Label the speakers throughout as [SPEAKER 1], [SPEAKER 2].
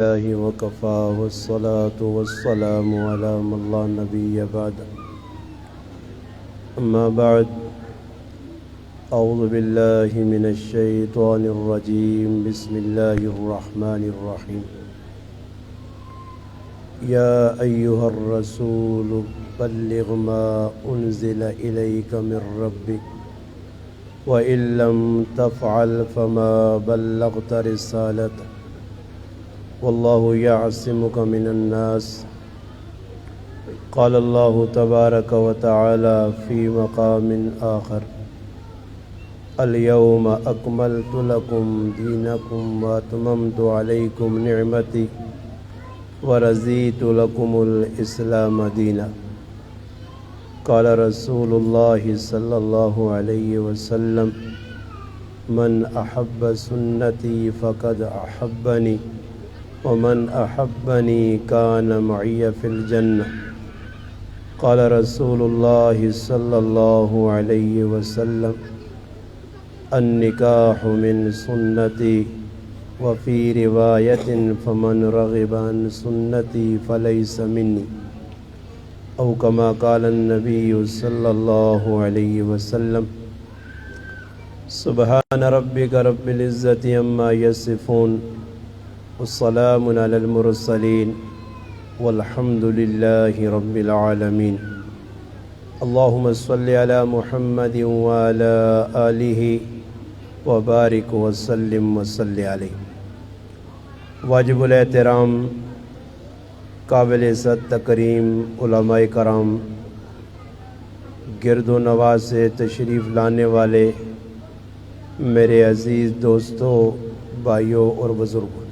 [SPEAKER 1] الله وكفى والصلاة والسلام على من لا نبي بعد. أما بعد، أعوذ بالله من الشيطان الرجيم. بسم الله الرحمن الرحيم. يا أيها الرسول بلغ ما أنزل إليك من ربك وإن لم تفعل فما بلغت رسالته والله يعصمك من الناس. قال الله تبارك وتعالى في مقام آخر: اليوم أكملت لكم دينكم وأتممت عليكم نعمتي ورضيت لكم الإسلام دينا. قال رسول الله صلى الله عليه وسلم: من أحب سنتي فقد أحبني ومن أحبني كان معي في الجنة. قال رسول الله صلى الله عليه وسلم: النكاح من سنتي. وفي رواية: فمن رغب عن سنتي فليس مني، أو كما قال النبي صلى الله عليه وسلم. سبحان ربك رب العزة عما يصفون والسلام على المرسلين والحمد لله رب العالمين. اللهم صل على محمد وعلى آله وبارك وسلم وصل علیہ. واجب الاحترام، قابل عزت تکریم علماء کرام، گرد و نواز سے تشریف لانے والے میرے عزیز دوستوں، بھائیوں اور بزرگوں،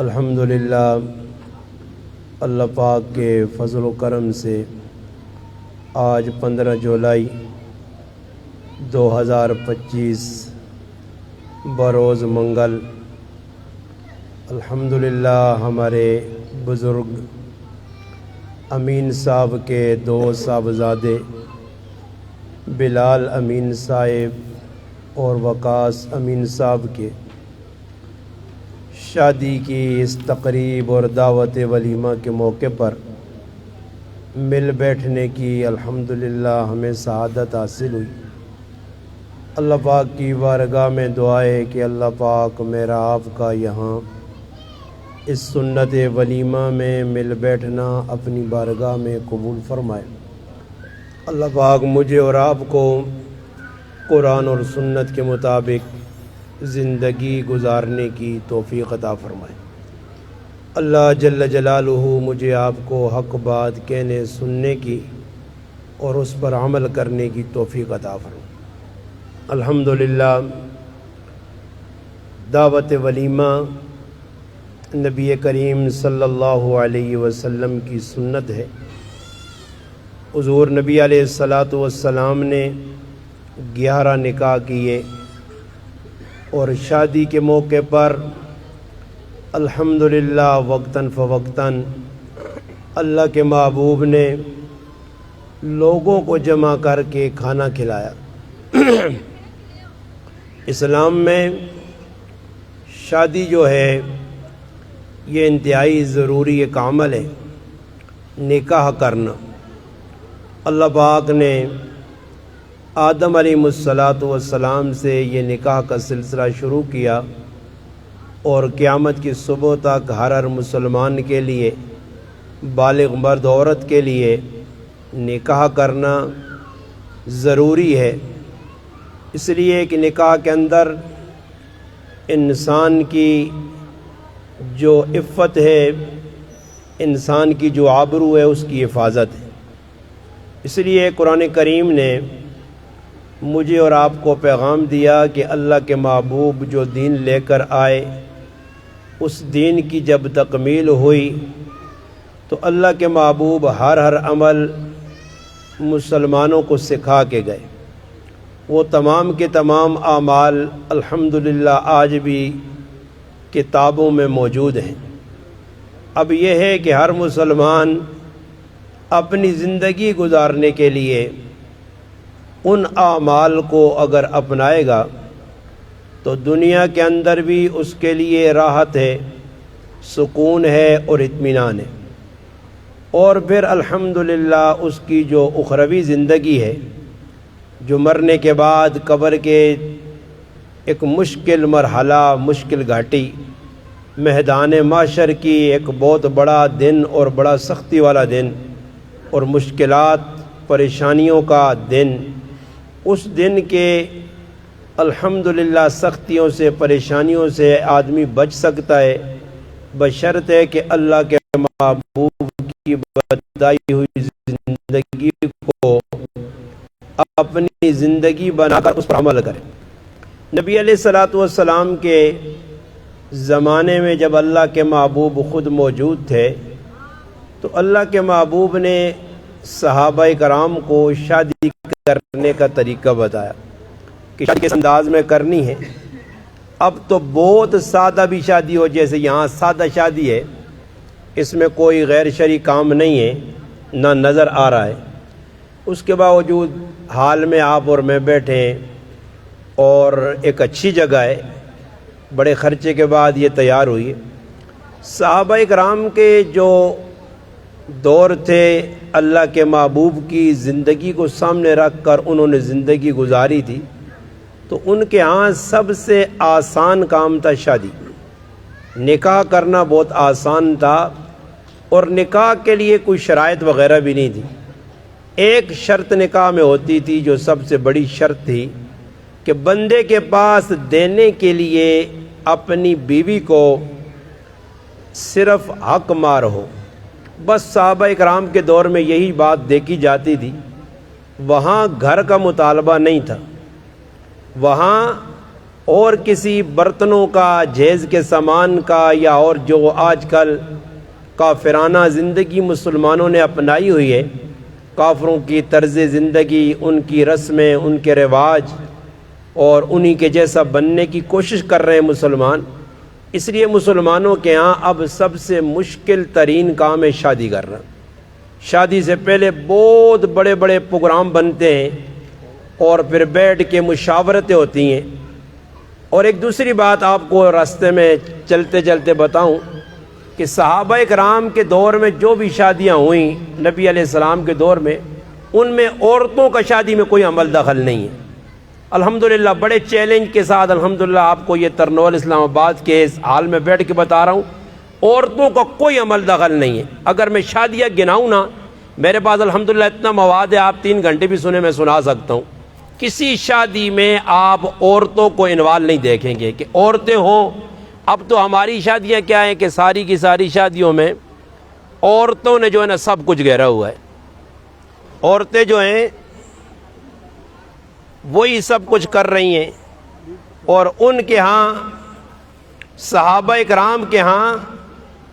[SPEAKER 1] الحمدللہ اللہ پاک کے فضل و کرم سے آج 15 جولائی 2025 بروز منگل الحمدللہ ہمارے بزرگ امین صاحب کے دو صاحبزادے بلال امین صاحب اور وقاص امین صاحب کے شادی کی اس تقریب اور دعوت ولیمہ کے موقع پر مل بیٹھنے کی الحمدللہ ہمیں سعادت حاصل ہوئی. اللہ پاک کی بارگاہ میں دعا ہے کہ اللہ پاک میرا آپ کا یہاں اس سنت ولیمہ میں مل بیٹھنا اپنی بارگاہ میں قبول فرمائے. اللہ پاک مجھے اور آپ کو قرآن اور سنت کے مطابق زندگی گزارنے کی توفیق عطا فرمائے. اللہ جل جلالہ مجھے آپ کو حق بات کہنے سننے کی اور اس پر عمل کرنے کی توفیق عطا فرمائے. الحمدللہ دعوت ولیمہ نبی کریم صلی اللہ علیہ وسلم کی سنت ہے. حضور نبی علیہ الصلاۃ والسلام نے 11 نکاح کیے اور شادی کے موقع پر الحمدللہ وقتاً فوقتاً اللہ کے محبوب نے لوگوں کو جمع کر کے کھانا کھلایا. اسلام میں شادی جو ہے یہ انتہائی ضروری ایک عمل ہے، نکاح کرنا. اللہ پاک نے آدم علیہ السلام سے یہ نکاح کا سلسلہ شروع کیا اور قیامت کی صبح تک ہر مسلمان کے لیے، بالغ مرد عورت کے لیے نکاح کرنا ضروری ہے. اس لیے کہ نکاح کے اندر انسان کی جو عفت ہے، انسان کی جو آبرو ہے، اس کی حفاظت ہے. اس لیے قرآن کریم نے مجھے اور آپ کو پیغام دیا کہ اللہ کے محبوب جو دین لے کر آئے، اس دین کی جب تکمیل ہوئی تو اللہ کے محبوب ہر عمل مسلمانوں کو سکھا کے گئے. وہ تمام کے تمام اعمال الحمدللہ آج بھی کتابوں میں موجود ہیں. اب یہ ہے کہ ہر مسلمان اپنی زندگی گزارنے کے لیے ان اعمال کو اگر اپنائے گا تو دنیا کے اندر بھی اس کے لیے راحت ہے سکون ہے اور اطمینان ہے، اور پھر الحمدللہ اس کی جو اخروی زندگی ہے، جو مرنے کے بعد قبر کے ایک مشکل مرحلہ، مشکل گھاٹی، میدان محشر کی ایک بہت بڑا دن اور بڑا سختی والا دن اور مشکلات پریشانیوں کا دن، اس دن کے الحمدللہ سختیوں سے، پریشانیوں سے آدمی بچ سکتا ہے، بشرطے کہ اللہ کے محبوب کی بتائی ہوئی زندگی کو اپنی زندگی بنا کر اس پر عمل کرے۔ نبی علیہ الصلوۃ والسلام کے زمانے میں جب اللہ کے محبوب خود موجود تھے تو اللہ کے محبوب نے صحابہ کرام کو شادی کرنے کا طریقہ بتایا کہ شادی کس انداز میں کرنی ہے۔ اب تو بہت سادہ بھی شادی ہو، جیسے یہاں سادہ شادی ہے، اس میں کوئی غیر شرعی کام نہیں ہے، نہ نظر آ رہا ہے، اس کے باوجود حال میں آپ اور میں بیٹھے ہیں اور ایک اچھی جگہ ہے، بڑے خرچے کے بعد یہ تیار ہوئی ہے۔ صحابہ کرام کے جو دور تھے، اللہ کے محبوب کی زندگی کو سامنے رکھ کر انہوں نے زندگی گزاری تھی، تو ان کے ہاں سب سے آسان کام تھا شادی۔ نکاح کرنا بہت آسان تھا، اور نکاح کے لیے کوئی شرائط وغیرہ بھی نہیں تھی۔ ایک شرط نکاح میں ہوتی تھی جو سب سے بڑی شرط تھی کہ بندے کے پاس دینے کے لیے اپنی بیوی کو صرف حق مار ہو۔ بس صحابہ اکرام کے دور میں یہی بات دیکھی جاتی تھی، وہاں گھر کا مطالبہ نہیں تھا، وہاں اور کسی برتنوں کا، جہیز کے سامان کا، یا اور جو آج کل کافرانہ زندگی مسلمانوں نے اپنائی ہوئی ہے، کافروں کی طرز زندگی، ان کی رسمیں، ان کے رواج، اور انہی کے جیسا بننے کی کوشش کر رہے ہیں مسلمان۔ اس لیے مسلمانوں کے ہاں اب سب سے مشکل ترین کام ہے شادی کرنا۔ شادی سے پہلے بہت بڑے بڑے پروگرام بنتے ہیں اور پھر بیٹھ کے مشاورتیں ہوتی ہیں۔ اور ایک دوسری بات آپ کو راستے میں چلتے چلتے بتاؤں کہ صحابہ کرام کے دور میں جو بھی شادیاں ہوئیں نبی علیہ السلام کے دور میں، ان میں عورتوں کا شادی میں کوئی عمل دخل نہیں ہے۔ الحمدللہ بڑے چیلنج کے ساتھ الحمدللہ آپ کو یہ ترنول اسلام آباد کے اس حال میں بیٹھ کے بتا رہا ہوں، عورتوں کا کوئی عمل دخل نہیں ہے۔ اگر میں شادیاں گناؤں نا، میرے پاس الحمدللہ اتنا مواد ہے، آپ 3 گھنٹے بھی سنے میں سنا سکتا ہوں۔ کسی شادی میں آپ عورتوں کو انوالو نہیں دیکھیں گے کہ عورتیں ہوں۔ اب تو ہماری شادیاں کیا ہیں کہ ساری کی ساری شادیوں میں عورتوں نے جو ہے نا سب کچھ گھیرا ہوا ہے۔ عورتیں جو ہیں وہی سب کچھ کر رہی ہیں، اور ان کے ہاں صحابہ کرام کے ہاں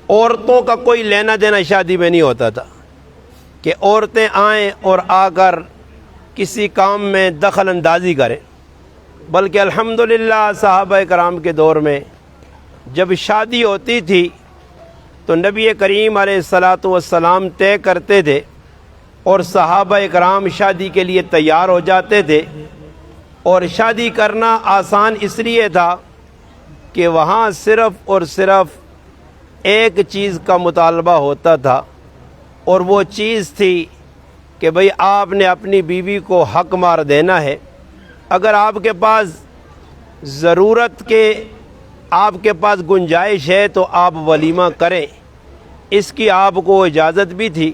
[SPEAKER 1] عورتوں کا کوئی لینا دینا شادی میں نہیں ہوتا تھا کہ عورتیں آئیں اور آ کر کسی کام میں دخل اندازی کریں، بلکہ الحمدللہ صحابہ کرام کے دور میں جب شادی ہوتی تھی تو نبی کریم علیہ الصلوۃ والسلام طے کرتے تھے اور صحابہ کرام شادی کے لیے تیار ہو جاتے تھے۔ اور شادی کرنا آسان اس لیے تھا کہ وہاں صرف اور صرف ایک چیز کا مطالبہ ہوتا تھا، اور وہ چیز تھی کہ بھئی آپ نے اپنی بیوی کو حق مار دینا ہے۔ اگر آپ کے پاس ضرورت کے، آپ کے پاس گنجائش ہے تو آپ ولیمہ کریں، اس کی آپ کو اجازت بھی تھی۔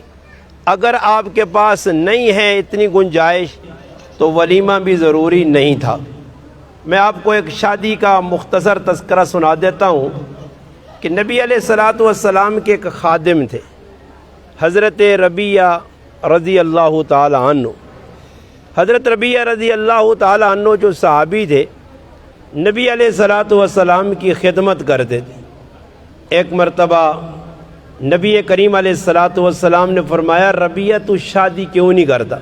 [SPEAKER 1] اگر آپ کے پاس نہیں ہے اتنی گنجائش تو ولیمہ بھی ضروری نہیں تھا۔ میں آپ کو ایک شادی کا مختصر تذکرہ سنا دیتا ہوں کہ نبی علیہ الصلوۃ والسلام کے ایک خادم تھے، حضرت ربیعہ رضی اللہ تعالی عنہ۔ حضرت ربیعہ رضی اللہ تعالی عنہ جو صحابی تھے، نبی علیہ الصلوۃ والسلام کی خدمت کرتے تھے۔ ایک مرتبہ نبی کریم علیہ الصلوۃ والسلام نے فرمایا، ربیعہ تو شادی کیوں نہیں کرتا؟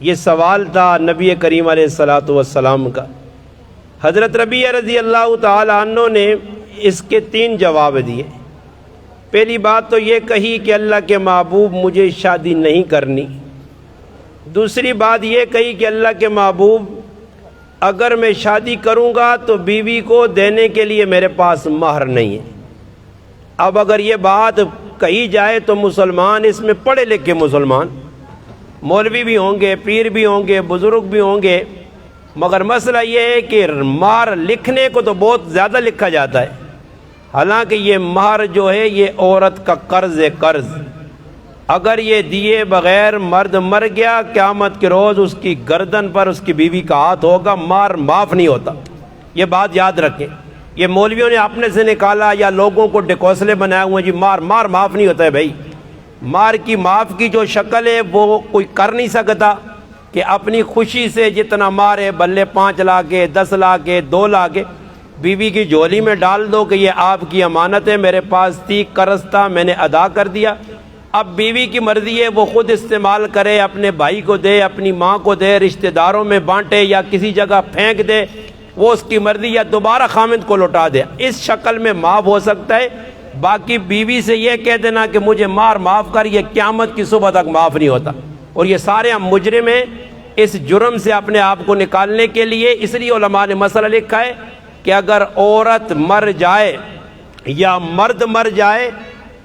[SPEAKER 1] یہ سوال تھا نبی کریم علیہ الصلوۃ والسلام کا۔ حضرت ربیعہ رضی اللہ تعالی عنہ نے اس کے 3 جواب دیے۔ پہلی بات تو یہ کہی کہ اللہ کے محبوب مجھے شادی نہیں کرنی۔ دوسری بات یہ کہی کہ اللہ کے محبوب اگر میں شادی کروں گا تو بیوی کو دینے کے لیے میرے پاس مہر نہیں ہے۔ اب اگر یہ بات کہی جائے تو مسلمان اس میں پڑھے لکھے مسلمان، مولوی بھی ہوں گے، پیر بھی ہوں گے، بزرگ بھی ہوں گے، مگر مسئلہ یہ ہے کہ مہر لکھنے کو تو بہت زیادہ لکھا جاتا ہے، حالانکہ یہ مہر جو ہے یہ عورت کا قرض ہے، قرض۔ اگر یہ دیے بغیر مرد مر گیا، قیامت کے روز اس کی گردن پر اس کی بیوی کا ہاتھ ہوگا، مہر معاف نہیں ہوتا، یہ بات یاد رکھیں۔ یہ مولویوں نے اپنے سے نکالا یا لوگوں کو ڈکوسلے بنائے ہوئے جی مہر معاف نہیں ہوتا ہے۔ بھائی مہر کی معاف کی جو شکل ہے وہ کوئی کر نہیں سکتا کہ اپنی خوشی سے جتنا مہر ہے بلے 5 لاکھ ہے، 10 لاکھ ہے، 2 لاکھ ہے، بیوی کی جھولی میں ڈال دو کہ یہ آپ کی امانت ہے، میرے پاس تھی، قرض تھا، میں نے ادا کر دیا۔ اب بیوی کی مرضی ہے وہ خود استعمال کرے، اپنے بھائی کو دے، اپنی ماں کو دے، رشتہ داروں میں بانٹے یا کسی جگہ پھینک دے، وہ اس کی مرضی، یا دوبارہ خامند کو لوٹا دے، اس شکل میں معاف ہو سکتا ہے۔ باقی بیوی سے یہ کہہ دینا کہ مجھے مہر معاف کر، یہ قیامت کی صبح تک معاف نہیں ہوتا۔ اور یہ سارے ہم مجرم ہیں اس جرم سے اپنے آپ کو نکالنے کے لیے۔ اس لیے علماء نے مسئلہ لکھا ہے کہ اگر عورت مر جائے یا مرد مر جائے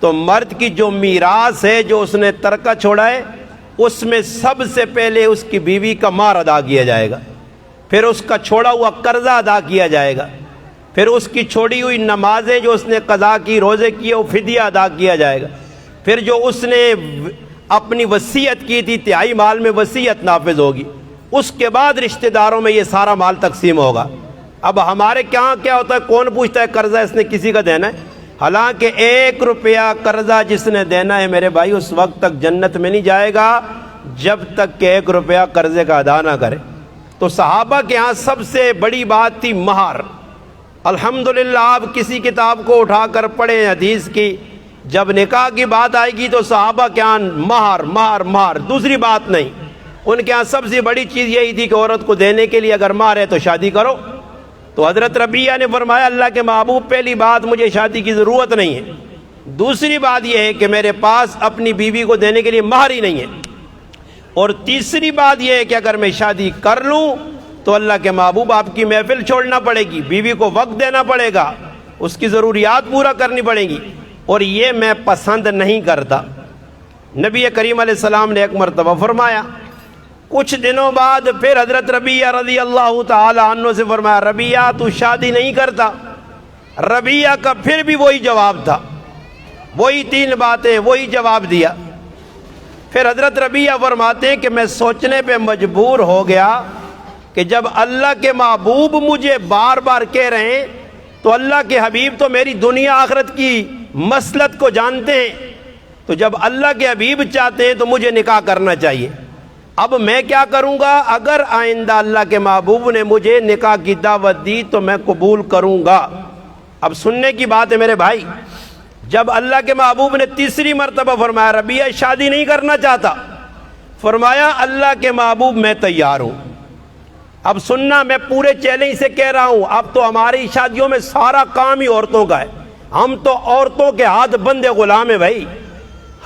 [SPEAKER 1] تو مرد کی جو میراث ہے جو اس نے ترکہ چھوڑا ہے اس میں سب سے پہلے اس کی بیوی کا مہر ادا کیا جائے گا، پھر اس کا چھوڑا ہوا قرضہ ادا کیا جائے گا، پھر اس کی چھوڑی ہوئی نمازیں جو اس نے قضا کی، روزے کیے، وہ فدیہ ادا کیا جائے گا، پھر جو اس نے اپنی وصیت کی تھی 3/4 مال میں وصیت نافذ ہوگی، اس کے بعد رشتہ داروں میں یہ سارا مال تقسیم ہوگا۔ اب ہمارے کیا ہوتا ہے، کون پوچھتا ہے قرضہ اس نے کسی کا دینا ہے؟ حالانکہ 1 روپیہ قرضہ جس نے دینا ہے میرے بھائی اس وقت تک جنت میں نہیں جائے گا جب تک کہ 1 روپیہ قرضے کا ادا نہ کرے۔ تو صحابہ کے ہاں سب سے بڑی بات تھی مہر۔ الحمدللہ آپ کسی کتاب کو اٹھا کر پڑھیں حدیث کی، جب نکاح کی بات آئے گی تو صحابہ کے ہاں مہر مہر مہر، دوسری بات نہیں۔ ان کے ہاں سب سے بڑی چیز یہی تھی کہ عورت کو دینے کے لیے اگر مہر ہے تو شادی کرو۔ تو حضرت ربیہ نے فرمایا اللہ کے محبوب پہلی بات مجھے شادی کی ضرورت نہیں ہے، دوسری بات یہ ہے کہ میرے پاس اپنی بیوی کو دینے کے لیے مہر ہی نہیں ہے، اور تیسری بات یہ ہے کہ اگر میں شادی کر لوں تو اللہ کے محبوب آپ کی محفل چھوڑنا پڑے گی، بیوی کو وقت دینا پڑے گا، اس کی ضروریات پورا کرنی پڑیں گی، اور یہ میں پسند نہیں کرتا۔ نبی کریم علیہ السلام نے ایک مرتبہ فرمایا، کچھ دنوں بعد پھر حضرت ربیہ رضی اللہ تعالی عنہ سے فرمایا ربیہ تو شادی نہیں کرتا؟ ربیہ کا پھر بھی وہی جواب تھا، وہی 3 باتیں، وہی جواب دیا۔ پھر حضرت ربیہ فرماتے ہیں کہ میں سوچنے پہ مجبور ہو گیا کہ جب اللہ کے محبوب مجھے بار بار کہہ رہے ہیں تو اللہ کے حبیب تو میری دنیا آخرت کی مصلحت کو جانتے ہیں، تو جب اللہ کے حبیب چاہتے ہیں تو مجھے نکاح کرنا چاہیے۔ اب میں کیا کروں گا؟ اگر آئندہ اللہ کے محبوب نے مجھے نکاح کی دعوت دی تو میں قبول کروں گا۔ اب سننے کی بات ہے میرے بھائی، جب اللہ کے محبوب نے تیسری مرتبہ فرمایا ربیہ شادی نہیں کرنا چاہتا، فرمایا اللہ کے محبوب میں تیار ہوں۔ اب سننا، میں پورے چیلنج سے کہہ رہا ہوں، اب تو ہماری شادیوں میں سارا کام ہی عورتوں کا ہے، ہم تو عورتوں کے ہاتھ بندے غلام ہیں بھائی،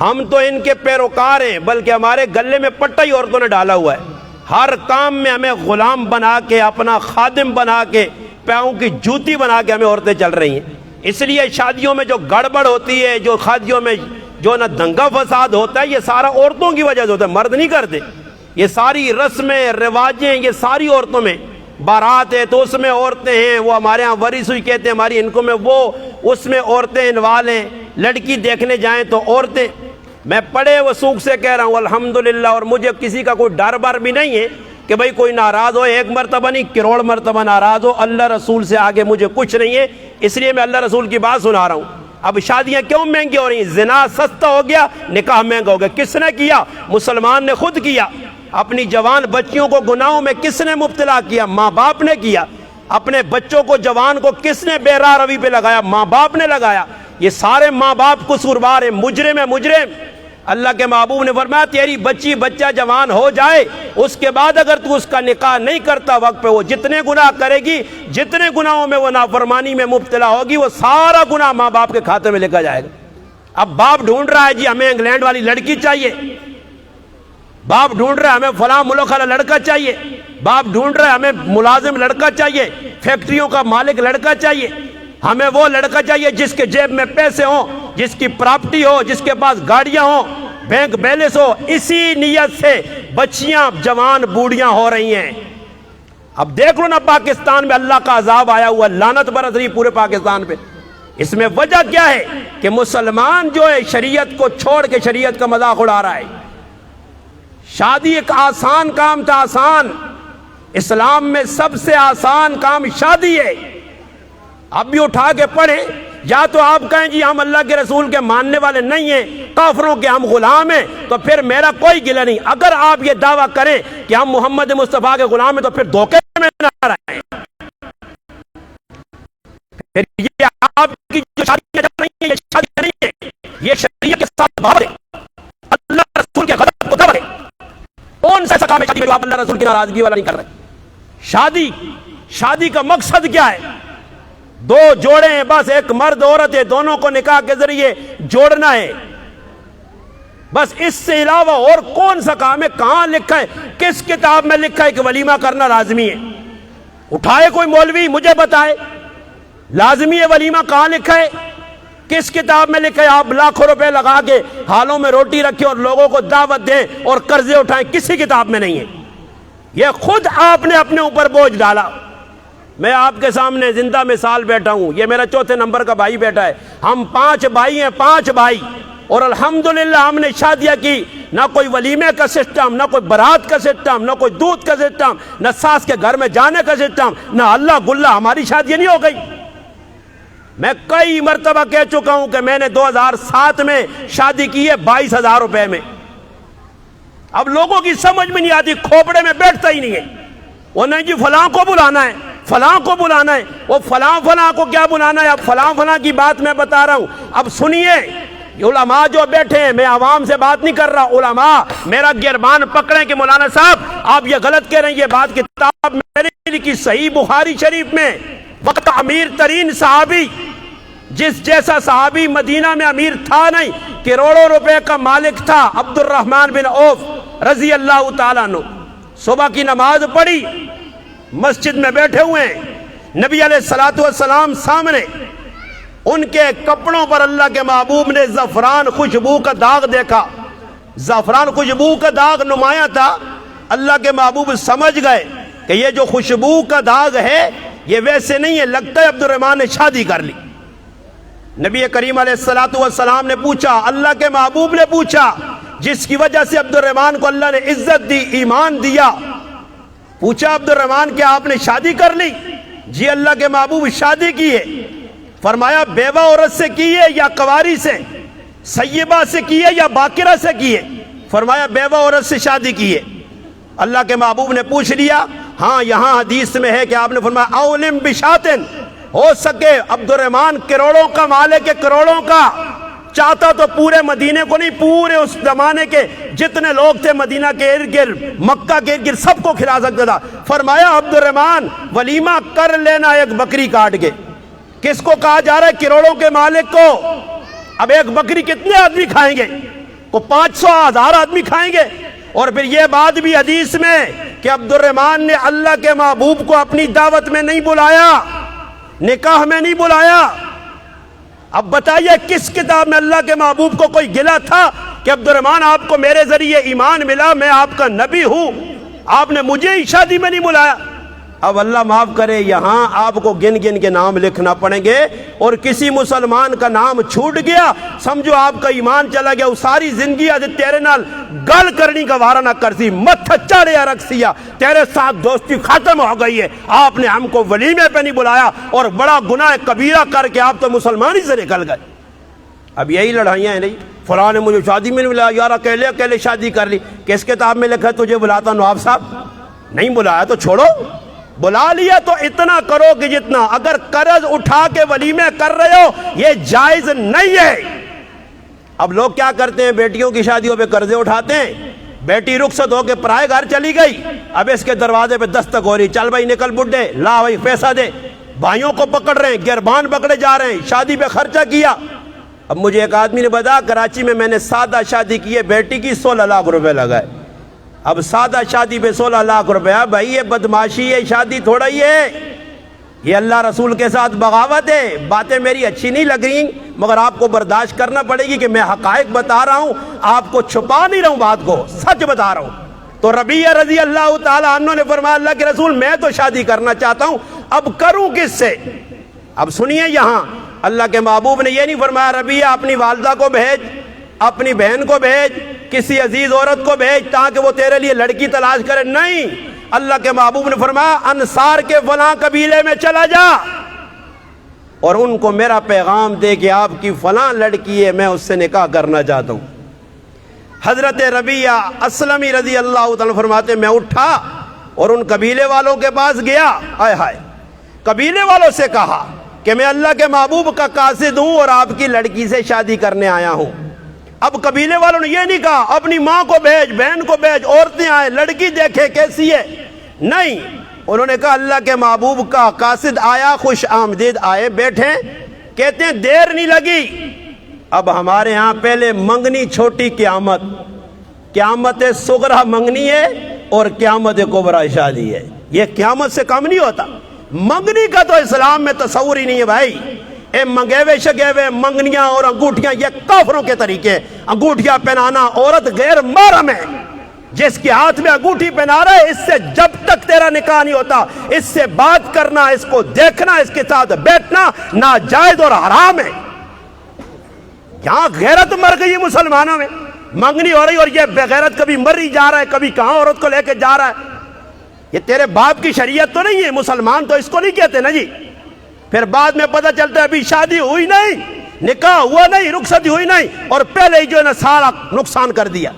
[SPEAKER 1] ہم تو ان کے پیروکار ہیں، بلکہ ہمارے گلے میں پٹا ہی عورتوں نے ڈالا ہوا ہے، ہر کام میں ہمیں غلام بنا کے، اپنا خادم بنا کے، پاؤں کی جوتی بنا کے ہمیں عورتیں چل رہی ہیں۔ اس لیے شادیوں میں جو گڑبڑ ہوتی ہے، جو شادیوں میں جو نہ دنگا فساد ہوتا ہے، یہ سارا عورتوں کی وجہ سے ہوتا ہے، مرد نہیں کرتے۔ یہ ساری رسمیں رواجیں یہ ساری عورتوں میں، بارات ہے تو اس میں عورتیں ہیں، وہ ہمارے ہاں ورث ہوئی کہتے ہیں ہماری ان کو میں، وہ اس میں عورتیں انوال ہیں، لڑکی دیکھنے جائیں تو عورتیں۔ میں پڑے وثوق سے کہہ رہا ہوں الحمدللہ، اور مجھے کسی کا کوئی ڈر بر بھی نہیں ہے کہ بھئی کوئی ناراض ہو، 1 مرتبہ نہیں کروڑ مرتبہ ناراض ہو، اللہ رسول سے آگے مجھے کچھ نہیں ہے، اس لیے میں اللہ رسول کی بات سنا رہا ہوں۔ اب شادیاں کیوں مہنگی ہو رہی ہیں؟ زنا سستا ہو گیا، نکاح مہنگا ہو گیا۔ کس نے کیا؟ مسلمان نے خود کیا۔ اپنی جوان بچیوں کو گناہوں میں کس نے مبتلا کیا؟ ماں باپ نے کیا۔ اپنے بچوں کو جوان کو کس نے بے راہ روی پہ لگایا؟ ماں باپ نے لگایا۔ یہ سارے ماں باپ قصوروار ہیں، مجرم ہیں، مجرم۔ اللہ کے محبوب نے فرمایا تیری بچی بچہ جوان ہو جائے، اس کے بعد اگر تو اس کا نکاح نہیں کرتا وقت پہ، وہ جتنے گناہ کرے گی، جتنے گناہوں میں وہ نافرمانی میں مبتلا ہوگی، وہ سارا گناہ ماں باپ کے کھاتے میں لکھا جائے گا۔ اب باپ ڈھونڈ رہا ہے جی ہمیں انگلینڈ والی لڑکی چاہیے، باپ ڈھونڈ رہا ہے ہمیں فلاں ملک والا لڑکا چاہیے، باپ ڈھونڈ رہا ہے ہمیں ملازم لڑکا چاہیے، فیکٹریوں کا مالک لڑکا چاہیے۔ ہمیں وہ لڑکا چاہیے جس کے جیب میں پیسے ہوں، جس کی پراپرٹی ہو، جس کے پاس گاڑیاں ہوں، بینک بیلنس ہو۔ اسی نیت سے بچیاں جوان بوڑھیاں ہو رہی ہیں۔ اب دیکھ لو نا پاکستان میں اللہ کا عذاب آیا ہوا، لعنت برس رہی پورے پاکستان پہ۔ اس میں وجہ کیا ہے کہ مسلمان جو ہے شریعت کو چھوڑ کے شریعت کا مذاق اڑا رہا ہے۔ شادی ایک آسان کام تھا، آسان، اسلام میں سب سے آسان کام شادی ہے۔ اب بھی اٹھا کے پڑھیں، یا تو آپ کہیں جی ہم اللہ کے رسول کے ماننے والے نہیں ہیں، کافروں کے ہم غلام ہیں، تو پھر میرا کوئی گلہ نہیں۔ اگر آپ یہ دعویٰ کریں کہ ہم محمد مصطفیٰ کے غلام ہیں تو پھر دھوکے میں نہ رہیں۔ پھر یہ آپ کی جو شادی نہیں ہے، یہ شادی نہیں ہے، یہ شریعت کے ساتھ بات ہے، اللہ رسول کے غضب کو دعوت ہے۔ کون سا کام ہے شادی میں جو آپ اللہ رسول کی ناراضگی والا نہیں کر رہے؟ شادی کا مقصد کیا ہے؟ دو جوڑے ہیں، بس ایک مرد عورت ہے، دونوں کو نکاح کے ذریعے جوڑنا ہے، بس اس سے علاوہ اور کون سا کام ہے؟ کہاں لکھا ہے؟ کس کتاب میں لکھا ہے کہ ولیمہ کرنا لازمی ہے؟ اٹھائے کوئی مولوی مجھے بتائے، لازمی ہے ولیمہ کہاں لکھا ہے؟ کس کتاب میں لکھا ہے آپ لاکھوں روپے لگا کے حالوں میں روٹی رکھیں اور لوگوں کو دعوت دیں اور قرضے اٹھائیں؟ کسی کتاب میں نہیں ہے، یہ خود آپ نے اپنے اوپر بوجھ ڈالا۔ میں آپ کے سامنے زندہ مثال بیٹھا ہوں، یہ میرا چوتھے نمبر کا بھائی بیٹھا ہے، ہم 5 بھائی ہیں، 5 بھائی، اور الحمدللہ ہم نے شادیاں کی، نہ کوئی ولیمے کا سسٹم، نہ کوئی برات کا سسٹم، نہ کوئی دودھ کا سسٹم، نہ ساس کے گھر میں جانے کا سسٹم، نہ اللہ گلہ، ہماری شادیاں نہیں ہو گئی۔ میں کئی مرتبہ کہہ چکا ہوں کہ میں نے 2007 میں شادی کی ہے 22,000 روپے میں۔ اب لوگوں کی سمجھ میں نہیں آتی، کھوپڑے میں بیٹھتا ہی نہیں ہے، وہ نہیں جی فلاں کو بلانا ہے، فلاں کو بلانا ہے، وہ فلاں کو کیا بلانا ہے؟ اب فلاں کی بات میں بتا رہا ہوں۔ اب سنیے، علماء جو بیٹھے ہیں، میں عوام سے بات نہیں کر رہا، علماء میرا گربان پکڑیں کہ مولانا صاحب آپ یہ غلط کہہ رہے ہیں، یہ بات کتاب میرے لکھی صحیح بخاری شریف میں، وقت امیر ترین صحابی، جس جیسا صحابی مدینہ میں امیر تھا نہیں، کروڑوں روپے کا مالک تھا، عبد الرحمن بن عوف رضی اللہ تعالیٰ عنہ، صبح کی نماز پڑھی، مسجد میں بیٹھے ہوئے ہیں، نبی علیہ الصلوۃ والسلام سامنے، ان کے کپڑوں پر اللہ کے محبوب نے زعفران خوشبو کا داغ دیکھا، زعفران خوشبو کا داغ نمایاں تھا، اللہ کے محبوب سمجھ گئے کہ یہ جو خوشبو کا داغ ہے یہ ویسے نہیں ہے، لگتا ہے عبد الرحمن نے شادی کر لی۔ نبی کریم علیہ الصلوۃ والسلام نے پوچھا، اللہ کے محبوب نے پوچھا، جس کی وجہ سے عبد الرحمن کو اللہ نے عزت دی، ایمان دیا، پوچھا عبد الرحمن کیا آپ نے شادی کر لی؟ جی اللہ کے محبوب شادی کی ہے۔ فرمایا بیوہ عورت سے کی ہے یا کنواری سے، سیبہ سے کی ہے یا باکرہ سے کی ہے؟ فرمایا بیوہ عورت سے شادی کی ہے۔ اللہ کے محبوب نے پوچھ لیا، ہاں یہاں حدیث میں ہے کہ آپ نے فرمایا اولم بشاتن، ہو سکے عبد الرحمن کروڑوں کا مالک ہے، کروڑوں کا، چاہتا تو پورے مدینے کو نہیں، پورے اس زمانے کے جتنے لوگ تھے مدینہ کے ارد گرد، مکہ کے ارد گرد، سب کو کھلا سکتا تھا۔ فرمایا عبد الرحمن ولیمہ کر لینا ایک بکری کاٹ کے۔ کس کو کہا جا رہا ہے؟ کروڑوں کے مالک کو۔ اب ایک بکری کتنے آدمی کھائیں گے؟ کو 500 1000 آدمی کھائیں گے۔ اور پھر یہ بات بھی حدیث میں کہ عبد الرحمن نے اللہ کے محبوب کو اپنی دعوت میں نہیں بلایا، نکاح میں نہیں بلایا۔ اب بتائیے کس کتاب میں اللہ کے محبوب کو کوئی گلہ تھا کہ عبد الرحمن آپ کو میرے ذریعے ایمان ملا، میں آپ کا نبی ہوں، آپ نے مجھے ہی شادی میں نہیں بلایا؟ اب اللہ معاف کرے، یہاں آپ کو گن گن کے نام لکھنا پڑیں گے، اور کسی مسلمان کا نام چھوٹ گیا سمجھو آپ کا ایمان چلا گیا، ساری زندگی آج تیرے نال گل کرنی کا وارہ نہ کرسی، مت چڑھیا رکھسیا، تیرے ساتھ دوستی ختم ہو گئی ہے، آپ نے ہم کو ولیمے پہ نہیں بلایا، اور بڑا گناہ کبیرہ کر کے آپ تو مسلمان ہی سے نکل گئے۔ اب یہی لڑائیاں ہیں، نہیں فلاں نے مجھے شادی میں نہیں بلایا، یار اکیلے اکیلے شادی کر لی، کس کتاب میں لکھا ہے تجھے بلاتا نواب صاحب؟ نہیں بلایا تو چھوڑو، بلا لیا تو اتنا کرو کہ جتنا، اگر قرض اٹھا کے ولیمے کر رہے ہو یہ جائز نہیں ہے۔ اب لوگ کیا کرتے ہیں، بیٹیوں کی شادیوں پہ قرضے اٹھاتے ہیں، بیٹی رخصت ہو کے پرائے گھر چلی گئی، اب اس کے دروازے پہ دستک ہو رہی، چل بھائی نکل بڈھے، لا بھائی پیسہ دے، بھائیوں کو پکڑ رہے ہیں، گربان پکڑے جا رہے ہیں، شادی پہ خرچہ کیا۔ اب مجھے ایک آدمی نے بتایا کراچی میں نے سادہ شادی کی ہے، بیٹی کی 16 لاکھ روپے لگائے۔ اب سادہ شادی پہ 16 لاکھ روپیہ، بھائی یہ بدماشی ہے، شادی تھوڑا ہی ہے، یہ اللہ رسول کے ساتھ بغاوت ہے. باتیں میری اچھی نہیں لگ رہی مگر آپ کو برداشت کرنا پڑے گی کہ میں حقائق بتا رہا ہوں, آپ کو چھپا نہیں رہا ہوں, بات کو سچ بتا رہا ہوں. تو ربیہ رضی اللہ تعالی عنہ نے فرمایا اللہ کے رسول میں تو شادی کرنا چاہتا ہوں, اب کروں کس سے؟ اب سنیے یہاں اللہ کے محبوب نے یہ نہیں فرمایا ربیہ اپنی والدہ کو بھیج, اپنی بہن کو بھیج, کسی عزیز عورت کو بھیج تاکہ وہ تیرے لیے لڑکی تلاش کرے. نہیں, اللہ کے محبوب نے فرمایا انصار کے فلاں قبیلے میں چلا جا اور ان کو میرا پیغام دے کہ آپ کی فلاں لڑکی ہے, میں اس سے نکاح کرنا چاہتا ہوں. حضرت ربیہ اسلمی رضی اللہ تعالیٰ فرماتے میں اٹھا اور ان قبیلے والوں کے پاس گیا. ہائے ہائے, قبیلے والوں سے کہا کہ میں اللہ کے محبوب کا قاصد ہوں اور آپ کی لڑکی سے شادی کرنے آیا ہوں. اب قبیلے والوں نے یہ نہیں کہا اپنی ماں کو بھیج, بہن کو بھیج, عورتیں آئے, لڑکی دیکھے کیسی ہے. نہیں, انہوں نے کہا اللہ کے محبوب کا قاصد آیا, خوش آمدید آئے, بیٹھے. کہتے ہیں دیر نہیں لگی. اب ہمارے ہاں پہلے منگنی چھوٹی قیامت, قیامت صغرا منگنی ہے اور قیامت کبریٰ شادی ہے. یہ قیامت سے کم نہیں ہوتا. منگنی کا تو اسلام میں تصور ہی نہیں ہے بھائی. اے منگیوے شگیوے منگنیاں اور انگوٹھیاں یہ کافروں کے طریقے. انگوٹھیاں پہنانا, عورت غیر محرم ہے, جس کے ہاتھ میں انگوٹھی پہنا رہا ہے اس سے جب تک تیرا نکاح نہیں ہوتا اس سے بات کرنا, اس کو دیکھنا, اس کے ساتھ بیٹھنا ناجائز اور حرام ہے. یہاں غیرت مر گئی مسلمانوں میں, منگنی ہو رہی اور یہ بغیرت کبھی مر ہی جا رہا ہے, کبھی کہاں عورت کو لے کے جا رہا ہے. یہ تیرے باپ کی شریعت تو نہیں ہے, مسلمان تو اس کو نہیں کہتے نا جی. پھر بعد میں پتہ چلتا ہے ابھی شادی ہوئی نہیں, نکاح ہوا نہیں, رخصتی ہوئی نہیں, اور پہلے ہی جو ہے نا سارا نقصان کر دیا.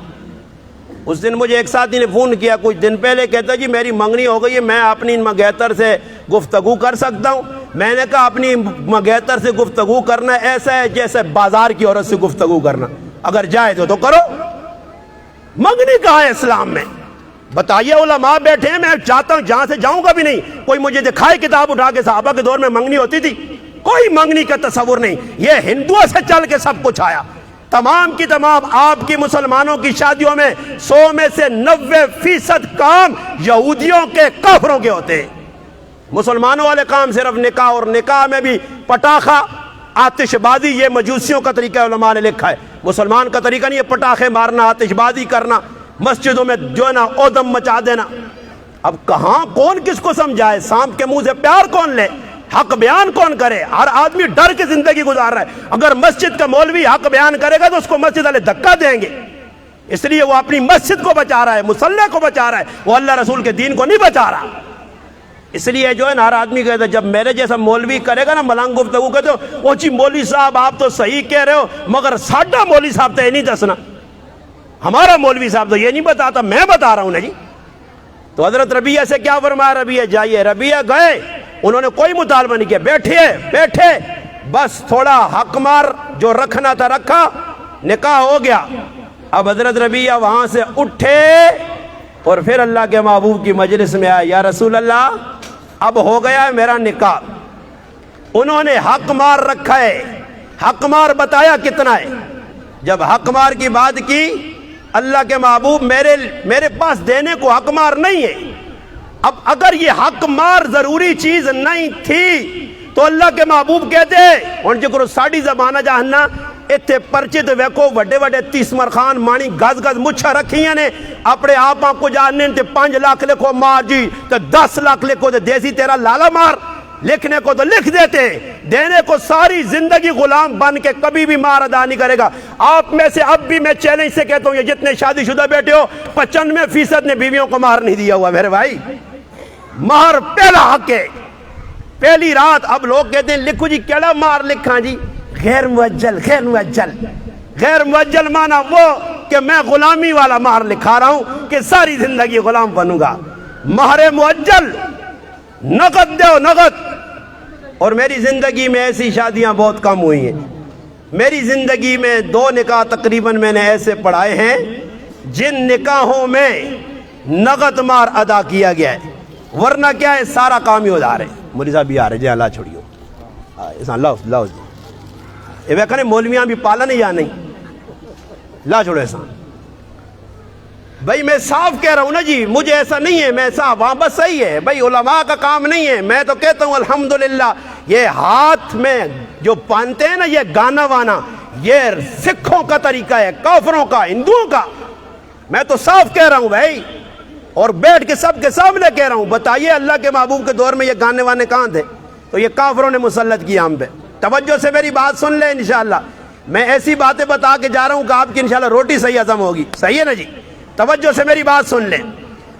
[SPEAKER 1] اس دن مجھے ایک ساتھی نے فون کیا کچھ دن پہلے, کہتا جی میری منگنی ہو گئی ہے, میں اپنی منگیتر سے گفتگو کر سکتا ہوں؟ میں نے کہا اپنی منگیتر سے گفتگو کرنا ایسا ہے جیسے بازار کی عورت سے گفتگو کرنا, اگر جائے تو کرو. منگنی کہاں ہے اسلام میں؟ بتائیے. علماء بیٹھے ہیں, میں چاہتا ہوں جہاں سے جاؤں گا بھی نہیں, کوئی مجھے دکھائے کتاب اٹھا کے صحابہ کے دور میں منگنی ہوتی تھی. کوئی منگنی کا تصور نہیں. یہ ہندوؤں سے چل کے سب کچھ آیا. تمام کی تمام آپ کی مسلمانوں کی شادیوں میں 100 میں سے 90% کام یہودیوں کے کافروں کے ہوتے ہیں. مسلمانوں والے کام صرف نکاح, اور نکاح میں بھی پٹاخہ, آتش بازی, یہ مجوسیوں کا طریقہ علماء نے لکھا ہے. مسلمان کا طریقہ نہیں ہے پٹاخے مارنا, آتش بازی کرنا, مسجدوں میں جو ہے نا اودم مچا دینا. اب کہاں کون کس کو سمجھائے؟ سانپ کے منہ سے پیار کون لے؟ حق بیان کون کرے؟ ہر آدمی ڈر کے زندگی گزار رہا ہے. اگر مسجد کا مولوی حق بیان کرے گا تو اس کو مسجد والے دھکا دیں گے. اس لیے وہ اپنی مسجد کو بچا رہا ہے, مصلی کو بچا رہا ہے, وہ اللہ رسول کے دین کو نہیں بچا رہا. اس لیے جو ہے نا ہر آدمی کہتا ہے جب میرے جیسا مولوی کرے گا نا ملنگ گفتگو کہتے ہو او جی مولوی صاحب آپ تو صحیح کہہ رہے ہو, مگر ساڈا مولوی صاحب تو یہ نہیں دسنا, ہمارا مولوی صاحب تو یہ نہیں بتاتا, میں بتا رہا ہوں نا جی. تو حضرت ربیہ سے کیا فرمایا؟ ربیہ جائیے. ربیہ گئے, انہوں نے کوئی مطالبہ نہیں کیا, بیٹھے بس تھوڑا حق مار جو رکھنا تھا رکھا, نکاح ہو گیا. اب حضرت ربیہ وہاں سے اٹھے اور پھر اللہ کے محبوب کی مجلس میں آئے, یا رسول اللہ اب ہو گیا ہے میرا نکاح. انہوں نے حق مار رکھا ہے. حق مار بتایا کتنا ہے. جب حق مار کی بات کی, اللہ کے محبوب میرے پاس دینے کو حق مار نہیں ہے. اب اگر یہ حق مار ضروری چیز نہیں تھی تو اللہ کے محبوب کہتے ہن جو کرو ساڑی زبانہ جہنہ اتنے پرچے تو ویکو وڈے وڈے تیسمر خان مانی گز گز مچھا رکھیاں نے, اپنے آپ کو جاننے تے 5 لاکھ لکھو مار جی, تے 10 لاکھ لکھو تے دیسی تیرا لالا مار. لکھنے کو تو لکھ دیتے, دینے کو ساری زندگی غلام بن کے کبھی بھی مار ادا نہیں کرے گا. آپ میں سے اب بھی میں چیلنج سے کہتا ہوں یہ جتنے شادی شدہ بیٹھے ہو 95% نے بیویوں کو مہر نہیں دیا ہوا میرے بھائی. مہر پہلا حق ہے, پہلی رات. اب لوگ کہتے ہیں لکھو جی کیڑا مہر لکھاں جی؟ غیر موجل. غیر موجل مانا وہ کہ میں غلامی والا مہر لکھا رہا ہوں کہ ساری زندگی غلام بنوں گا. مہر موجل نقد دو, نقد. اور میری زندگی میں ایسی شادیاں بہت کم ہوئی ہیں. میری زندگی میں 2 نکاح تقریباً میں نے ایسے پڑھائے ہیں جن نکاحوں میں نقد مہر ادا کیا گیا ہے, ورنہ کیا ہے سارا کام ہی ہو جا رہے. مولوی صاحب بھی آ رہے جی, اللہ چھوڑیو لاؤ جی, یہ کہنے مولویاں بھی پالا نہیں یا نہیں, لا چھوڑو احسان. بھائی میں صاف کہہ رہا ہوں نا جی، مجھے ایسا نہیں ہے، میں صاف، وہاں بس صحیح ہے بھائی، علماء کا کام نہیں ہے۔ میں تو کہتا ہوں الحمدللہ یہ ہاتھ میں جو پہنتے ہیں نا یہ گانا وانا، یہ سکھوں کا طریقہ ہے، کافروں کا، ہندوؤں کا۔ میں تو صاف کہہ رہا ہوں بھائی، اور بیٹھ کے سب کے سامنے کہہ رہا ہوں، بتائیے اللہ کے محبوب کے دور میں یہ گانے وانے کہاں تھے؟ تو یہ کافروں نے مسلط کیا ہم پہ۔ توجہ سے میری بات سن لیں، انشاءاللہ میں ایسی باتیں بتا کے جا رہا ہوں کہ آپ کی انشاءاللہ روٹی صحیح ہضم ہوگی، صحیح ہے نا جی؟ توجہ سے میری بات سن لیں۔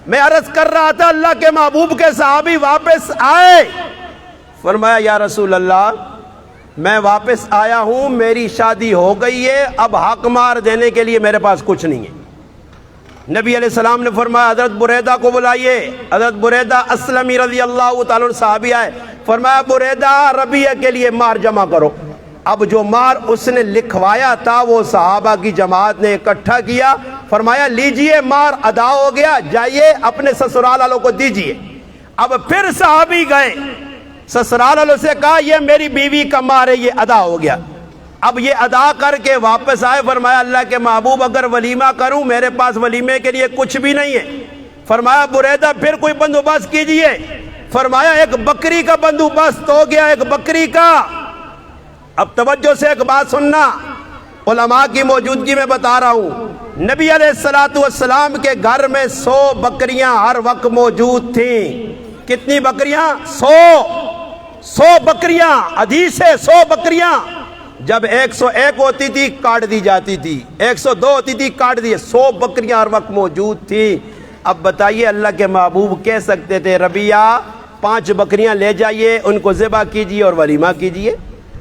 [SPEAKER 1] میں عرض کر رہا تھا اللہ کے محبوب کے صحابی واپس آئے، فرمایا یا رسول اللہ میں واپس آیا ہوں، میری شادی ہو گئی ہے، اب حق مار دینے کے لیے میرے پاس کچھ نہیں ہے۔ نبی علیہ السلام نے فرمایا حضرت بریدہ کو بلائیے۔ حضرت بریدہ اسلمی رضی اللہ تعالیٰ عنہ صحابی آئے، فرمایا بریدہ ربیہ کے لیے مار جمع کرو۔ اب جو مار اس نے لکھوایا تھا وہ صحابہ کی جماعت نے اکٹھا کیا، فرمایا لیجئے مار ادا ہو گیا، جائیے اپنے سسرال والوں کو دیجئے۔ اب پھر صحابی گئے، سسرال والوں سے کہا یہ میری بیوی کا مار ہے، یہ ادا ہو گیا۔ اب یہ ادا کر کے واپس آئے، فرمایا اللہ کے محبوب اگر ولیمہ کروں، میرے پاس ولیمے کے لیے کچھ بھی نہیں ہے۔ فرمایا بریدہ پھر کوئی بندوبست کیجئے۔ فرمایا ایک بکری کا بندوبست ہو گیا، ایک بکری کا۔ اب توجہ سے ایک بات سننا، علماء کی موجودگی میں بتا رہا ہوں، نبی علیہ السلام کے گھر میں 100 بکریاں ہر وقت موجود تھیں۔ کتنی بکریاں؟ 100 بکریاں، حدیث ہے 100 بکریاں۔ جب 101 ہوتی تھی کاٹ دی جاتی تھی، 102 ہوتی تھی کاٹ دی، 100 بکریاں ہر وقت موجود تھی۔ اب بتائیے اللہ کے محبوب کہہ سکتے تھے ربیہ 5 بکریاں لے جائیے، ان کو ذبح کیجیے اور ولیمہ کیجیے؟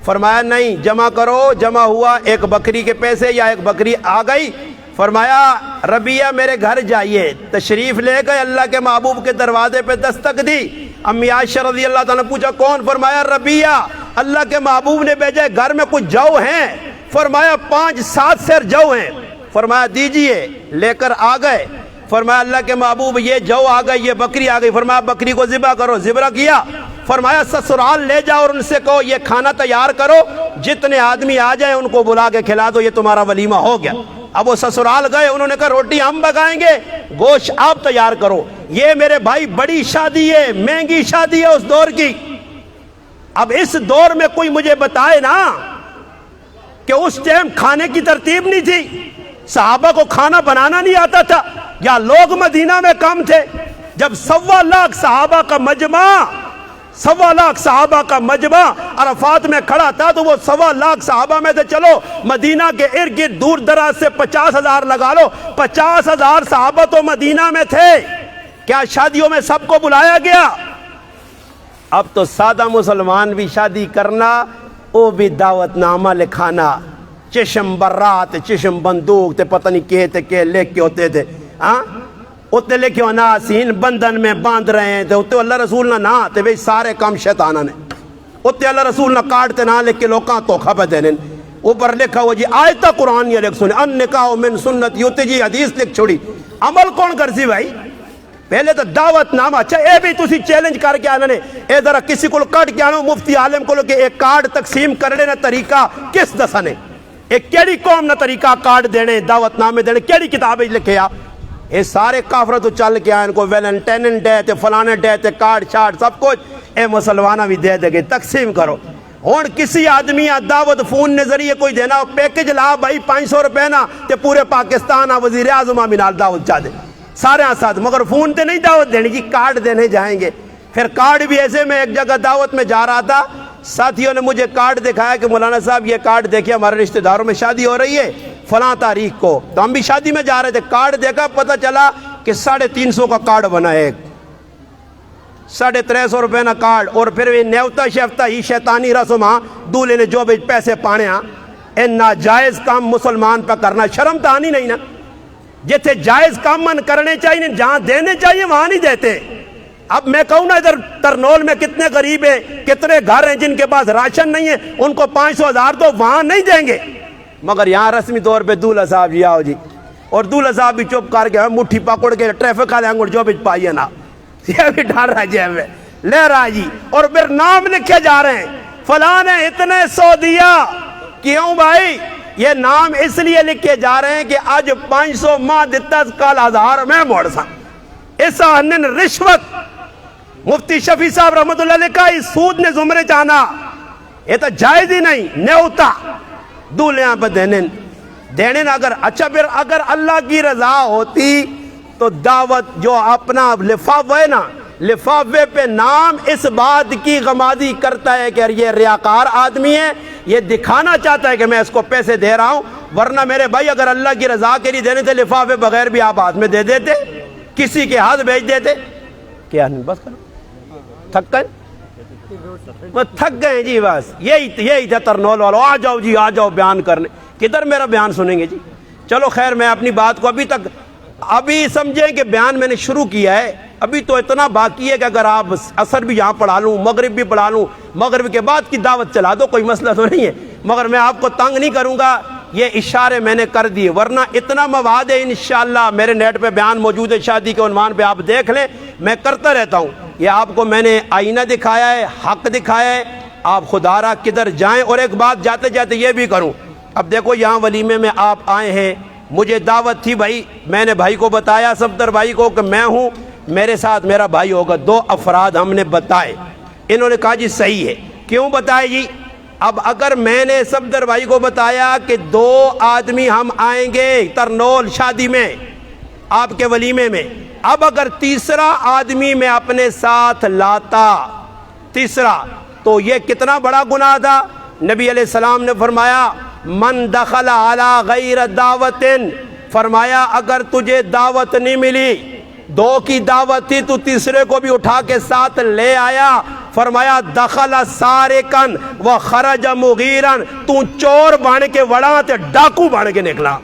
[SPEAKER 1] فرمایا نہیں، جمع کرو۔ جمع ہوا، ایک بکری کے پیسے یا ایک بکری آ گئی۔ فرمایا ربیہ میرے گھر جائیے، تشریف لے گئے، اللہ کے محبوب کے دروازے پہ دستک دی۔ امی عائشہ رضی اللہ تعالیٰ نے پوچھا کون؟ فرمایا ربیہ، اللہ کے محبوب نے بھیجا، گھر میں کچھ جو ہیں؟ فرمایا 5-7 سیر جو ہیں۔ فرمایا دیجئے، لے کر آ گئے۔ فرمایا اللہ کے محبوب یہ جو آ گئی، یہ بکری آ گئی۔ فرمایا بکری کو ذبح کرو، ذبح کیا۔ فرمایا سسرال لے جاؤ اور ان سے کہو یہ کھانا تیار کرو، جتنے آدمی آ جائیں ان کو بلا کے کھلا دو، یہ تمہارا ولیمہ ہو گیا۔ اب وہ سسرال گئے، انہوں نے کہا روٹی ہم پکائیں گے، گوشت آپ تیار کرو۔ یہ میرے بھائی بڑی شادی ہے، مہنگی شادی ہے اس دور کی۔ اب اس دور میں کوئی مجھے بتائے نا کہ اس ٹائم کھانے کی ترتیب نہیں تھی، صحابہ کو کھانا بنانا نہیں آتا تھا، یا لوگ مدینہ میں کم تھے؟ جب 1.25 لاکھ صحابہ کا مجمع، 1.25 لاکھ صحابہ کا مجمع عرفات میں کھڑا تھا، تو وہ 1.25 لاکھ صحابہ میں سے چلو مدینہ کے ارد گرد دور دراز سے 50,000 لگا لو، 50,000 صحابہ تو مدینہ میں تھے۔ کیا شادیوں میں سب کو بلایا گیا؟ اب تو سادہ مسلمان بھی شادی کرنا، وہ بھی دعوت نامہ لکھانا، چشم برات، چشم بندوق تے پتہ نہیں کہتے کہ لکھ کے ہوتے تھے، ہاں اتنے لکھے ہو ناسین بندن میں باندھ رہے ہیں، اتنے اللہ رسول نہ تے بھئی سارے کام شیطانہ نے، اتنے اللہ رسول نہ کاٹتے نہ لکھ کے لوکاں توکھا پہ دینے۔ اوپر لکھا ہوا جی آیتہ قرآن یہ لکھ سنے، ان نکاح من سنت یوتے جی حدیث لکھ چھوڑی، عمل کون کرسی بھائی؟ پہلے تو دعوت نامہ، اچھا اے بھی تسی چیلنج کر کے آنے نے، اے ذرا کسی کو کٹ کے آنے مفتی عالم کو کہ ایک کارڈ تقسیم کرنے نہ طریقہ کس دسانے، ایک کیڑی قوم نہ طریقہ کارڈ دینے، دعوت نامے دینے، کیڑی کتابیں لکھے آ؟ اے سارے کافر تو چل کے آئے، ان کو ویلنٹائن ڈے تے فلانے ڈے تے کارڈ شارٹ سب کچھ، اے مسلمانہ بھی دے دے گے، تقسیم کرو۔ ہون کسی آدمی دعوت فون نے ذریعے کوئی دینا، پیکج لا بھائی 500 روپے نا تے پورے پاکستان وزیر اعظم مینال دعوت چاہ دے سارے ساتھ، مگر فون تے نہیں دعوت دینی جی، کارڈ دینے جائیں گے۔ پھر کارڈ بھی ایسے، میں ایک جگہ دعوت میں جا رہا تھا، ساتھیوں نے مجھے کارڈ دکھایا کہ مولانا صاحب یہ کارڈ دیکھیں ہمارے رشتہ داروں میں شادی ہو رہی ہے فلاں تاریخ کو، تو ہم بھی شادی میں جا رہے تھے، کارڈ دیکھا پتہ چلا کہ 350 کا کارڈ بنا ہے، 350 روپے نا کارڈ، اور پھر یہ نیوتا شیفتا ہی شیطانی رسم، ہاں دولے نے جو بھی پیسے پانے، ہاں اے ناجائز کام مسلمان پہ کرنا شرم تو آنی نہیں نا، جتھے جائز کام من کرنے چاہیے، جہاں دینے چاہیے وہاں نہیں دیتے۔ اب میں کہوں نا ادھر ترنول میں کتنے غریب ہیں، کتنے گھر ہیں جن کے پاس راشن نہیں ہے، ان کو 500,000 تو وہاں نہیں دیں گے، مگر یہاں رسمی طور پہ دولہ صاحب جی آؤ جی، اور دولہ صاحب بھی چپ کر کے مٹھی پکڑ کے ٹریفک والے انگوٹ جو بھی پائیے نا، یہ بھی ڈال رہا جیب میں لے رہا جی، اور پھر نام لکھے جا رہے ہیں، فلاں نے اتنے 100 دیا، کیوں بھائی؟ یہ نام اس لیے لکھے جا رہے ہیں کہ آج 500 ماہ دتا کال 1000 میں موڑ سا اس انن رشوت مفتی شفیع صاحب رحمت اللہ علیہ کا اس سود نے زمرے جانا یہ تو جائز ہی نہیں نیوتا دولہاں پہ دینے اگر اچھا پھر اگر اللہ کی رضا ہوتی تو دعوت جو اپنا لفافہ ہے نا لفافے پہ نام اس بات کی غمازی کرتا ہے کہ یہ ریاکار آدمی ہے یہ دکھانا چاہتا ہے کہ میں اس کو پیسے دے رہا ہوں ورنہ میرے بھائی اگر اللہ کی رضا کے لیے دینے تھے لفافے بغیر بھی آپ ہاتھ میں دے دیتے کسی کے ہاتھ بھیج دیتے کیا نہیں بس کرو تھک گئے وہ تھک گئے جی بس یہی تھا ترنول والو آ جاؤ جی آ جاؤ بیان کرنے کدھر میرا بیان سنیں گے جی چلو خیر میں اپنی بات کو ابھی سمجھیں کہ بیان میں نے شروع کیا ہے ابھی تو اتنا باقی ہے کہ اگر آپ عصر بھی یہاں پڑھا لوں مغرب بھی پڑھا لوں مغرب کے بعد کی دعوت چلا دو کوئی مسئلہ تو نہیں ہے مگر میں آپ کو تنگ نہیں کروں گا یہ اشارے میں نے کر دیے ورنہ اتنا مواد ہے انشاءاللہ میرے نیٹ پہ بیان موجود ہے شادی کے عنوان پہ آپ دیکھ لیں میں کرتا رہتا ہوں یہ آپ کو میں نے آئینہ دکھایا ہے حق دکھایا ہے آپ خدا را کدھر جائیں اور ایک بات جاتے جاتے یہ بھی کروں اب دیکھو یہاں ولیمے میں آپ آئے ہیں مجھے دعوت تھی بھائی میں نے بھائی کو بتایا صفدر بھائی کو کہ میں ہوں میرے ساتھ میرا بھائی ہوگا 2 افراد ہم نے بتائے انہوں نے کہا جی صحیح ہے کیوں بتائے جی اب اگر میں نے صفدر بھائی کو بتایا کہ 2 آدمی ہم آئیں گے ترنول شادی میں آپ کے ولیمے میں اب اگر تیسرا آدمی میں اپنے ساتھ لاتا تیسرا تو یہ کتنا بڑا گناہ تھا نبی علیہ السلام نے فرمایا من دخل علی غیر دعوت فرمایا اگر تجھے دعوت نہیں ملی 2 کی دعوت تھی تو تیسرے کو بھی اٹھا کے ساتھ لے آیا فرمایا دخل سارقن و خرج مغیرن تو چور بن کے وڑا تے ڈاکو بن کے نکلا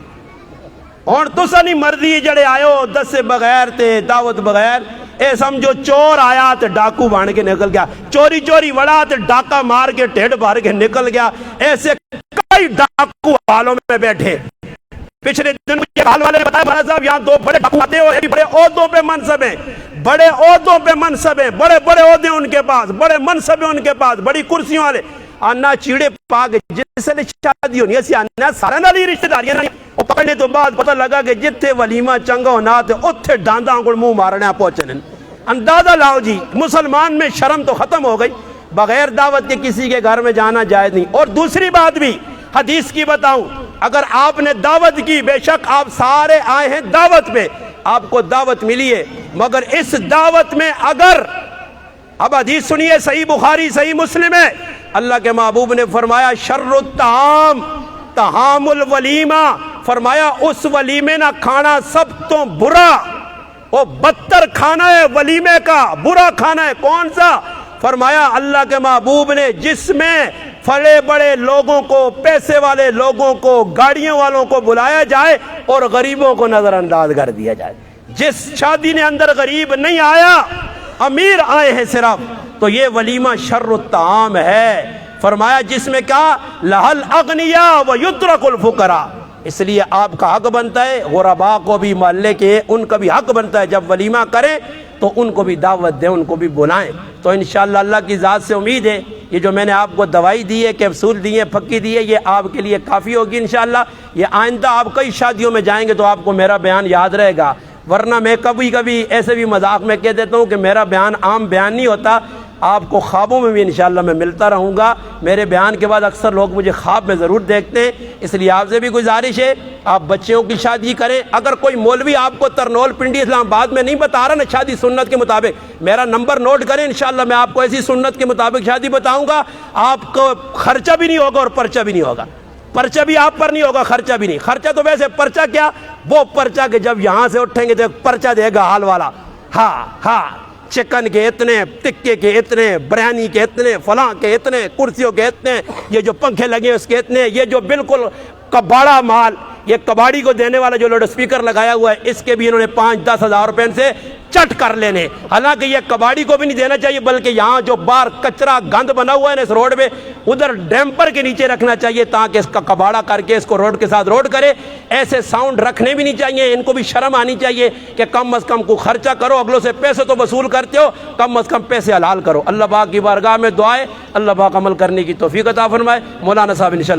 [SPEAKER 1] اور تسا نہیں مرضی جڑے آئے ہو 10 سے بغیر تے دعوت بغیر اے سمجھو چور آیا تے ڈاکو بن کے نکل گیا چوری وڑا تے ڈاکا مار کے ٹھیڈ بھر کے نکل گیا ایسے کئی ڈاکو حالوں میں بیٹھے پچھلے دن مجھے حال والے نے بتایا بھائی صاحب یہاں 2 بڑے ڈاکو آتے ہو بڑے عہدوں پہ منصب ہیں بڑے عہدوں پہ منصب ہیں بڑے عہدے ان کے پاس بڑے منصب ہیں ان کے پاس بڑی کرسیوں والے آنا چیڑے پاک جس سے شادی ہونی ہے آنا سارے نالی رشتہ داریاں اور پکڑنے تو بعد پتہ لگا کہ جتھے ولیمہ چنگا ہونا تے اتھے ڈانداں کو منہ مارنے پہنچنے اندازہ لاؤ جی مسلمان میں شرم تو ختم ہو گئی بغیر دعوت کے کسی کے گھر میں جانا جائز نہیں اور دوسری بات بھی حدیث کی بتاؤں اگر آپ نے دعوت کی بے شک آپ سارے آئے ہیں دعوت پہ آپ کو دعوت ملی ہے مگر اس دعوت میں اگر اب حدیث سنیے صحیح بخاری صحیح مسلم ہے اللہ کے محبوب نے فرمایا شر الطعام طعام الولیمہ فرمایا اس ولیمے نہ کھانا سب تو برا وہ بدتر کھانا ہے ولیمے کا برا کھانا ہے کون سا فرمایا اللہ کے محبوب نے جس میں بڑے بڑے لوگوں کو پیسے والے لوگوں کو گاڑیوں والوں کو بلایا جائے اور غریبوں کو نظر انداز کر دیا جائے جس شادی نے اندر غریب نہیں آیا امیر آئے ہیں صرف تو یہ ولیمہ شر الطعام ہے فرمایا جس میں کہا لہل اغنیا و یترک الفقراء اس لیے آپ کا حق بنتا ہے غرباء کو بھی محلے کے ان کا بھی حق بنتا ہے جب ولیمہ کریں تو ان کو بھی دعوت دیں ان کو بھی بلائیں تو انشاءاللہ اللہ کی ذات سے امید ہے یہ جو میں نے آپ کو دوائی دی ہے کیپسول دی ہے پھکی دی ہے یہ آپ کے لیے کافی ہوگی انشاءاللہ یہ آئندہ آپ کئی شادیوں میں جائیں گے تو آپ کو میرا بیان یاد رہے گا ورنہ میں کبھی ایسے بھی مذاق میں کہہ دیتا ہوں کہ میرا بیان عام بیان نہیں ہوتا آپ کو خوابوں میں بھی انشاءاللہ میں ملتا رہوں گا میرے بیان کے بعد اکثر لوگ مجھے خواب میں ضرور دیکھتے ہیں اس لیے آپ سے بھی گزارش ہے آپ بچیوں کی شادی کریں اگر کوئی مولوی آپ کو ترنول پنڈی اسلام آباد میں نہیں بتا رہا نا شادی سنت کے مطابق میرا نمبر نوٹ کریں انشاءاللہ میں آپ کو ایسی سنت کے مطابق شادی بتاؤں گا آپ کو خرچہ بھی نہیں ہوگا اور پرچہ بھی نہیں ہوگا پرچہ بھی آپ پر نہیں ہوگا خرچہ بھی نہیں خرچہ تو ویسے پرچہ کیا وہ پرچہ کہ جب یہاں سے اٹھیں گے تو پرچہ دے گا حال والا ہاں چکن کے اتنے ٹکے کے اتنے بریانی کے اتنے فلاں کے اتنے کرسیوں کے اتنے یہ جو پنکھے لگے اس کے اتنے یہ جو بالکل کباڑا مال یہ کباڑی کو دینے والا جو لاؤڈ سپیکر لگایا ہوا ہے اس کے بھی انہوں نے 5-10 ہزار روپے سے چٹ کر لینے حالانکہ یہ کباڑی کو بھی نہیں دینا چاہیے بلکہ یہاں جو باہر کچرا گند بنا ہوا ہے نا اس روڈ پہ ادھر ڈیمپر کے نیچے رکھنا چاہیے تاکہ اس کا کباڑا کر کے اس کو روڈ کے ساتھ روڈ کرے ایسے ساؤنڈ رکھنے بھی نہیں چاہیے ان کو بھی شرم آنی چاہیے کہ کم از کم کو خرچہ کرو اگلوں سے پیسے تو وصول کرتے ہو کم از کم پیسے حلال کرو اللہ پاک کی بارگاہ میں دعائے اللہ پاک عمل کرنے کی توفیق عطا فرمائے مولانا صاحب انشاءاللہ